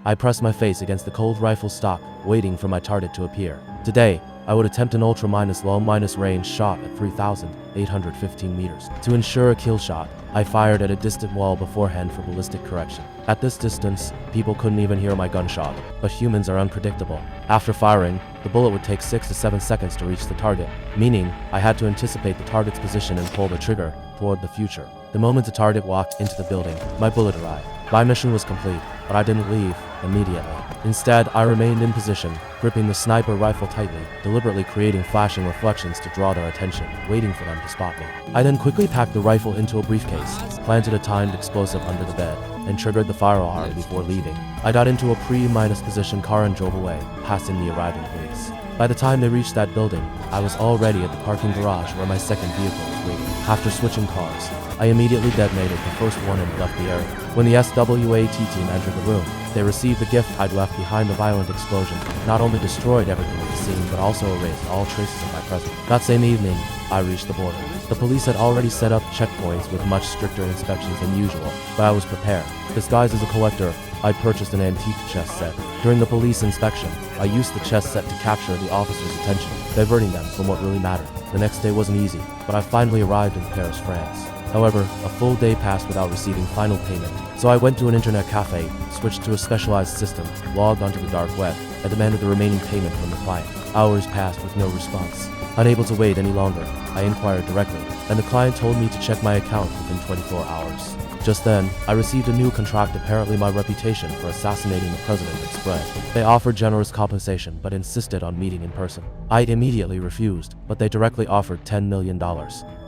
I pressed my face against the cold rifle stock, waiting for my target to appear. Today, I would attempt an ultra-low-range shot at 3,815 meters. To ensure a kill shot, I fired at a distant wall beforehand for ballistic correction. At this distance, people couldn't even hear my gunshot, but humans are unpredictable. After firing, the bullet would take 6 to 7 seconds to reach the target, meaning I had to anticipate the target's position and pull the trigger toward the future. The moment the target walked into the building, my bullet arrived. My mission was complete, but I didn't leave immediately. Instead, I remained in position, gripping the sniper rifle tightly, deliberately creating flashing reflections to draw their attention, waiting for them to spot me. I then quickly packed the rifle into a briefcase, planted a timed explosive under the bed, and triggered the fire alarm before leaving. I got into a pre-position car and drove away, passing the arriving police. By the time they reached that building, I was already at the parking garage where my second vehicle was waiting. After switching cars, I immediately detonated the first one and left the area. When the SWAT team entered the room, they received the gift I'd left behind. The violent explosion not only destroyed everything at the scene, but also erased all traces of my presence. That same evening, I reached the border. The police had already set up checkpoints with much stricter inspections than usual, but I was prepared. Disguised as a collector, I purchased an antique chess set. During the police inspection, I used the chess set to capture the officers' attention, diverting them from what really mattered. The next day wasn't easy, but I finally arrived in Paris, France. However, a full day passed without receiving final payment, so I went to an internet cafe, switched to a specialized system, logged onto the dark web, and demanded the remaining payment from the client. Hours passed with no response. Unable to wait any longer, I inquired directly, and the client told me to check my account within 24 hours. Just then, I received a new contract. Apparently my reputation for assassinating the president had spread. They offered generous compensation, but insisted on meeting in person. I immediately refused, but they directly offered $10 million.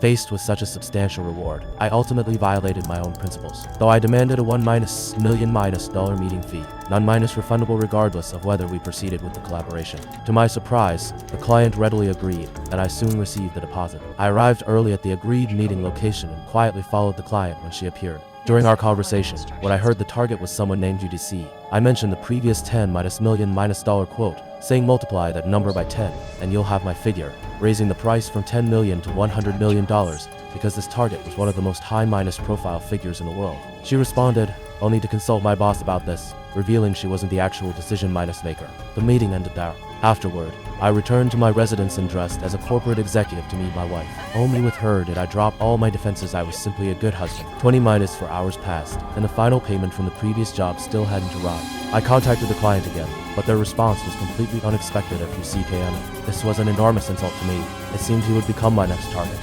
Faced with such a substantial reward, I ultimately violated my own principles. Though I demanded a $1 million meeting fee, non-refundable regardless of whether we proceeded with the collaboration. To my surprise, the client readily agreed, and I soon received the deposit. I arrived early at the agreed meeting location and quietly followed the client when she appeared. During our conversation, when I heard the target was someone named UDC, I mentioned the previous $10 million quote, saying multiply that number by 10, and you'll have my figure, raising the price from $10 million to $100 million because this target was one of the most high-profile figures in the world. She responded, "I'll need to consult my boss about this," revealing she wasn't the actual decision maker. The meeting ended there. Afterward, I returned to my residence and dressed as a corporate executive to meet my wife. Only with her did I drop all my defenses. I was simply a good husband. 20-4 hours passed, and the final payment from the previous job still hadn't arrived. I contacted the client again, but their response was completely unexpected. This was an enormous insult to me. It seemed he would become my next target.